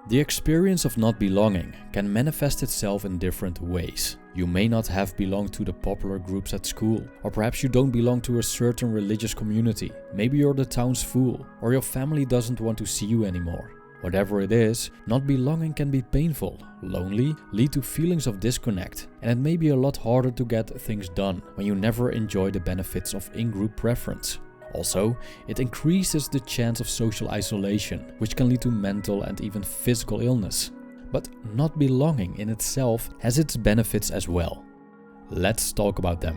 The experience of not belonging can manifest itself in different ways. You may not have belonged to the popular groups at school, or perhaps you don't belong to a certain religious community. Maybe you're the town's fool, or your family doesn't want to see you anymore. Whatever it is, not belonging can be painful, lonely, lead to feelings of disconnect, and it may be a lot harder to get things done when you never enjoy the benefits of in-group preference. Also, it increases the chance of social isolation, which can lead to mental and even physical illness. But not belonging in itself has its benefits as well. Let's talk about them.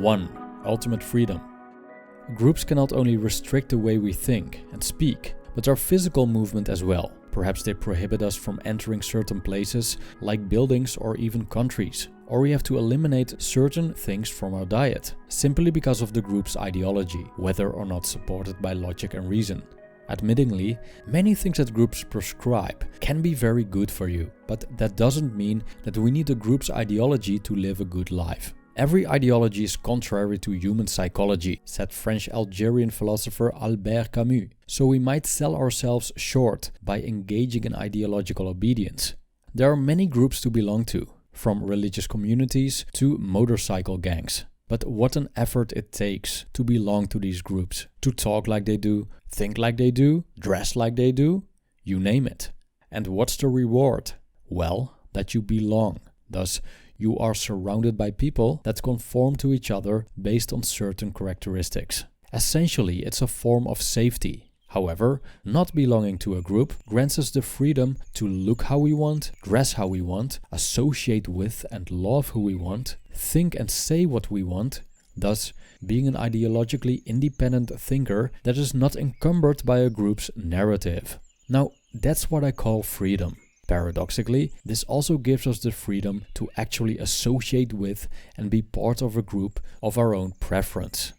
1. Ultimate freedom. Groups can not only restrict the way we think and speak, but our physical movement as well. Perhaps they prohibit us from entering certain places, like buildings or even countries. Or we have to eliminate certain things from our diet, simply because of the group's ideology, whether or not supported by logic and reason. Admittingly, many things that groups prescribe can be very good for you, but that doesn't mean that we need the group's ideology to live a good life. Every ideology is contrary to human psychology, said French-Algerian philosopher Albert Camus, so we might sell ourselves short by engaging in ideological obedience. There are many groups to belong to, from religious communities to motorcycle gangs. But what an effort it takes to belong to these groups, to talk like they do, think like they do, dress like they do, you name it. And what's the reward? Well, that you belong. Thus, you are surrounded by people that conform to each other based on certain characteristics. Essentially, it's a form of safety. However, not belonging to a group grants us the freedom to look how we want, dress how we want, associate with and love who we want, think and say what we want, thus being an ideologically independent thinker that is not encumbered by a group's narrative. Now, that's what I call freedom. Paradoxically, this also gives us the freedom to actually associate with and be part of a group of our own preference.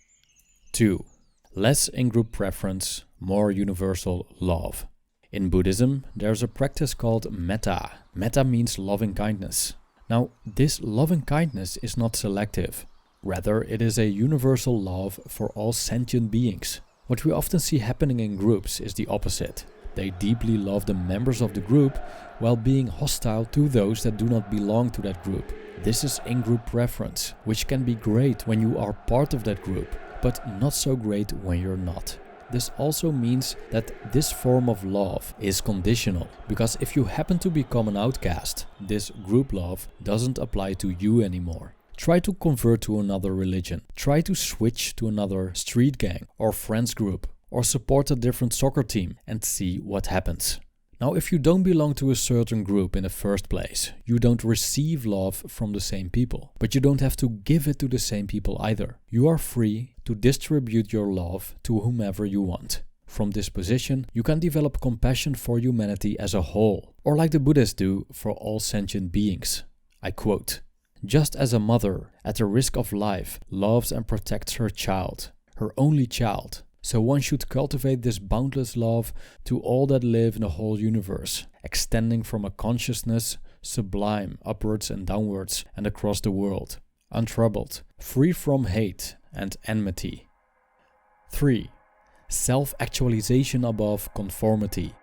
2. Less in-group preference, more universal love. In Buddhism, there's a practice called metta. Metta means loving kindness. Now, this loving kindness is not selective. Rather, it is a universal love for all sentient beings. What we often see happening in groups is the opposite. They deeply love the members of the group while being hostile to those that do not belong to that group. This is in-group preference, which can be great when you are part of that group, but not so great when you're not. This also means that this form of love is conditional, because if you happen to become an outcast, this group love doesn't apply to you anymore. Try to convert to another religion, try to switch to another street gang or friends group, or support a different soccer team and see what happens. Now, if you don't belong to a certain group in the first place, you don't receive love from the same people, but you don't have to give it to the same people either. You are free to distribute your love to whomever you want. From this position, you can develop compassion for humanity as a whole, or like the Buddhists do for all sentient beings. I quote, "Just as a mother, at the risk of life, loves and protects her child, her only child, so one should cultivate this boundless love to all that live in the whole universe, extending from a consciousness sublime upwards and downwards and across the world, untroubled, free from hate and enmity." 3. Self-actualization above conformity.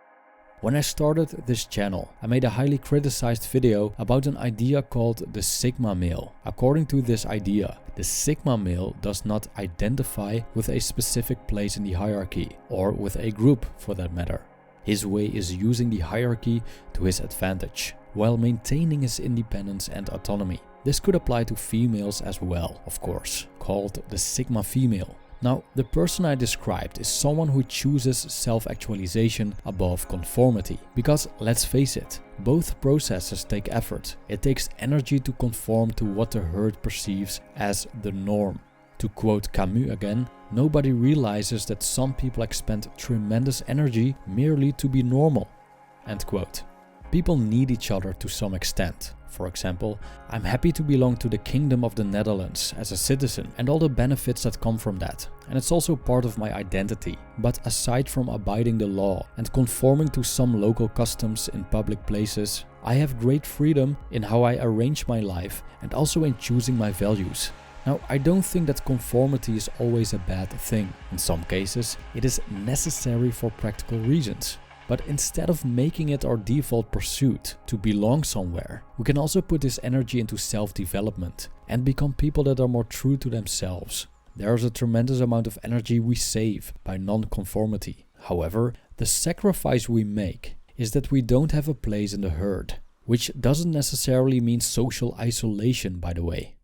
When I started this channel, I made a highly criticized video about an idea called the Sigma male. According to this idea, the Sigma male does not identify with a specific place in the hierarchy, or with a group for that matter. His way is using the hierarchy to his advantage, while maintaining his independence and autonomy. This could apply to females as well, of course, called the Sigma female. Now, the person I described is someone who chooses self-actualization above conformity. Because, let's face it, both processes take effort. It takes energy to conform to what the herd perceives as the norm. To quote Camus again, nobody realizes that some people expend tremendous energy merely to be normal. End quote. People need each other to some extent. For example, I'm happy to belong to the Kingdom of the Netherlands as a citizen and all the benefits that come from that. And it's also part of my identity. But aside from abiding the law and conforming to some local customs in public places, I have great freedom in how I arrange my life and also in choosing my values. Now, I don't think that conformity is always a bad thing. In some cases, it is necessary for practical reasons. But instead of making it our default pursuit to belong somewhere, we can also put this energy into self-development and become people that are more true to themselves. There is a tremendous amount of energy we save by non-conformity. However, the sacrifice we make is that we don't have a place in the herd, which doesn't necessarily mean social isolation, by the way.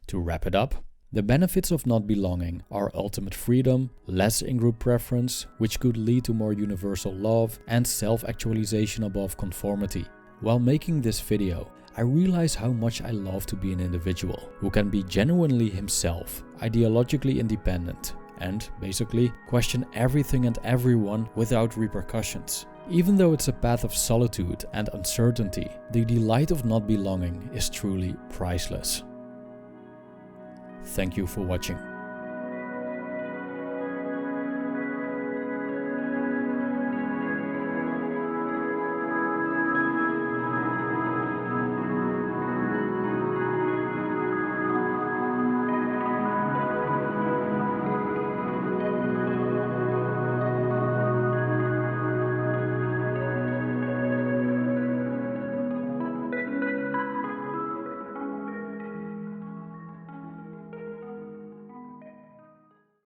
To wrap it up, the benefits of not belonging are ultimate freedom, less in-group preference, which could lead to more universal love, and self-actualization above conformity. While making this video, I realize how much I love to be an individual who can be genuinely himself, ideologically independent, and basically question everything and everyone without repercussions. Even though it's a path of solitude and uncertainty, the delight of not belonging is truly priceless. Thank you for watching.